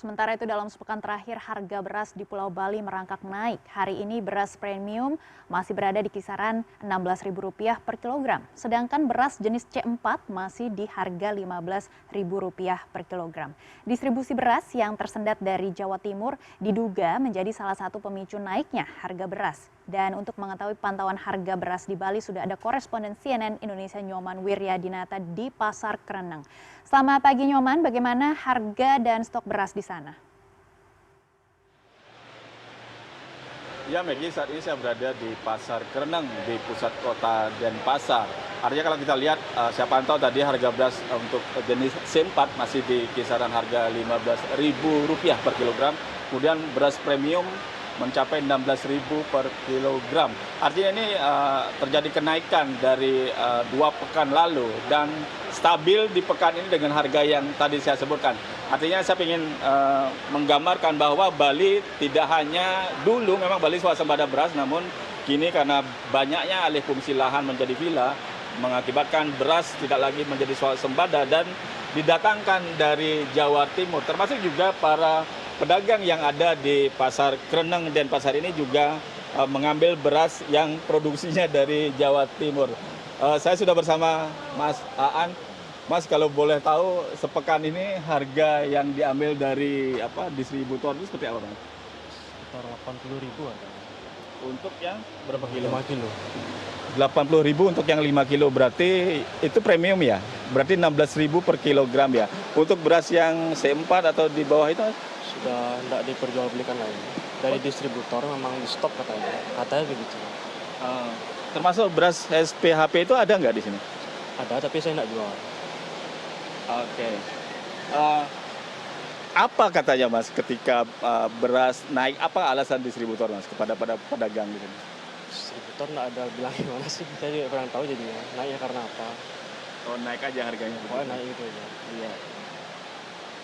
Sementara itu dalam sepekan terakhir harga beras di Pulau Bali merangkak naik. Hari ini beras premium masih berada di kisaran Rp16.000 per kilogram. Sedangkan beras jenis C4 masih di harga Rp15.000 per kilogram. Distribusi beras yang tersendat dari Jawa Timur diduga menjadi salah satu pemicu naiknya harga beras. Dan untuk mengetahui pantauan harga beras di Bali sudah ada koresponden CNN Indonesia Nyoman Wiryadinata di Pasar Kereneng. Selamat pagi Nyoman, bagaimana harga dan stok beras di sana? Ya Maggie, saat ini saya berada di Pasar Kereneng di pusat kota Denpasar. Artinya kalau kita lihat, saya pantau tadi harga beras untuk jenis C4 masih di kisaran harga Rp15.000 per kilogram. Kemudian beras premium mencapai Rp16.000 per kilogram. Artinya ini terjadi kenaikan dari 2 pekan lalu dan stabil di pekan ini dengan harga yang tadi saya sebutkan. Artinya saya ingin menggambarkan bahwa Bali tidak hanya dulu memang Bali swasembada beras, namun kini karena banyaknya alih fungsi lahan menjadi villa, mengakibatkan beras tidak lagi menjadi swasembada dan didatangkan dari Jawa Timur, termasuk juga para pedagang yang ada di Pasar Kereneng Denpasar ini juga mengambil beras yang produksinya dari Jawa Timur. Saya sudah bersama Mas Aan. Mas, kalau boleh tahu sepekan ini harga yang diambil dari distributor itu seperti apa, Mas? Sekitar 80.000 ada. Untuk yang berapa kilo? 5 kilo. 80.000 untuk yang 5 kilo, berarti itu premium ya? Berarti 16.000 per kilogram ya? Untuk beras yang C4 atau di bawah itu? Sudah tidak diperjualbelikan lagi. Dari distributor memang di stop katanya begitu. Termasuk beras SPHP itu ada nggak di sini? Ada, tapi saya tidak jual. Oke. Apa katanya Mas ketika beras naik? Apa alasan distributor Mas kepada pedagang di sini? Distributor tidak ada bilang gimana sih. Saya juga kurang tahu jadinya. Naiknya karena apa? Oh, naik aja harganya. Pokoknya naik gitu aja. Iya.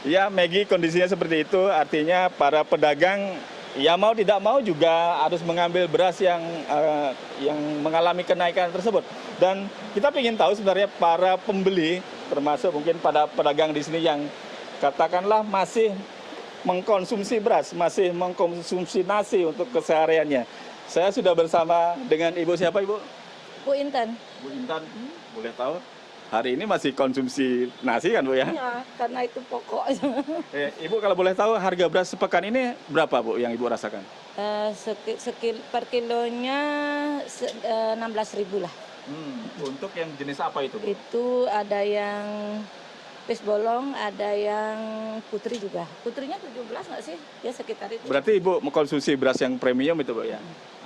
Ya, Maggie, kondisinya seperti itu. Artinya para pedagang ya mau tidak mau juga harus mengambil beras yang mengalami kenaikan tersebut. Dan kita ingin tahu sebenarnya para pembeli, termasuk mungkin pada pedagang di sini yang katakanlah masih mengkonsumsi beras, masih mengkonsumsi nasi untuk kesehariannya. Saya sudah bersama dengan Ibu siapa, Ibu? Bu Intan. Bu Intan, boleh tahu? Hari ini masih konsumsi nasi kan Bu ya? Iya, karena itu pokok. Ibu kalau boleh tahu harga beras sepekan ini berapa Bu yang Ibu rasakan? Per kilonya 16.000 lah. Untuk yang jenis apa itu Bu? Itu ada yang pis bolong, ada yang putri juga. Putrinya 17 nggak sih? Ya sekitar itu. Berarti Ibu mengkonsumsi beras yang premium itu Bu ya?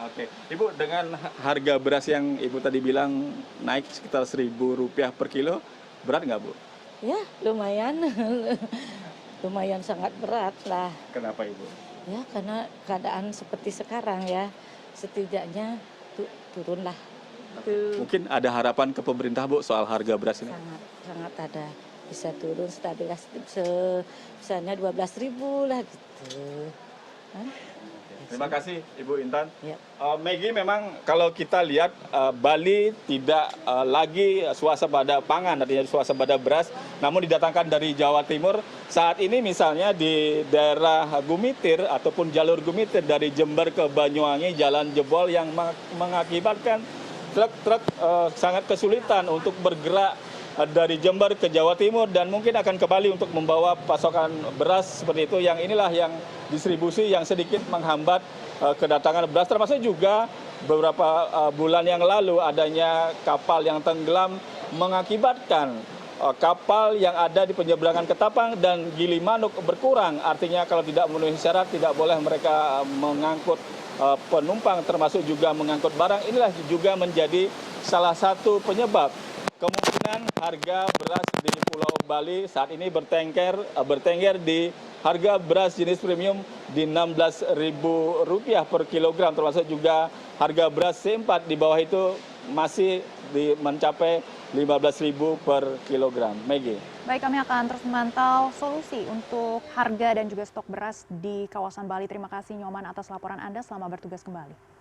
Oke. Ibu, dengan harga beras yang Ibu tadi bilang naik sekitar Rp1.000 per kilo, berat nggak Bu? Ya lumayan. Lumayan sangat berat lah. Kenapa Ibu? Ya karena keadaan seperti sekarang ya. Setidaknya turun lah. Mungkin ada harapan ke pemerintah Bu soal harga beras ini? Sangat ada. Bisa turun stabil misalnya 12.000 lah gitu. Kan? Terima kasih Ibu Intan. Ya. Maggie, memang kalau kita lihat Bali tidak lagi swasembada pangan, artinya swasembada beras, namun didatangkan dari Jawa Timur. Saat ini misalnya di daerah Gumitir ataupun jalur Gumitir dari Jember ke Banyuwangi, jalan jebol yang mengakibatkan truk-truk sangat kesulitan untuk bergerak dari Jember ke Jawa Timur dan mungkin akan kembali untuk membawa pasokan beras seperti itu. Yang inilah yang distribusi yang sedikit menghambat kedatangan beras, termasuk juga beberapa bulan yang lalu adanya kapal yang tenggelam mengakibatkan kapal yang ada di penyeberangan Ketapang dan Gilimanuk berkurang. Artinya kalau tidak memenuhi syarat tidak boleh mereka mengangkut penumpang termasuk juga mengangkut barang. Inilah juga menjadi salah satu penyebab kemungkinan harga beras di Pulau Bali saat ini bertengger di harga beras jenis premium di Rp16.000 per kilogram, termasuk juga harga beras C4 di bawah itu masih mencapai Rp15.000 per kilogram. Maggie. Baik, kami akan terus memantau solusi untuk harga dan juga stok beras di kawasan Bali. Terima kasih Nyoman atas laporan Anda, selamat bertugas kembali.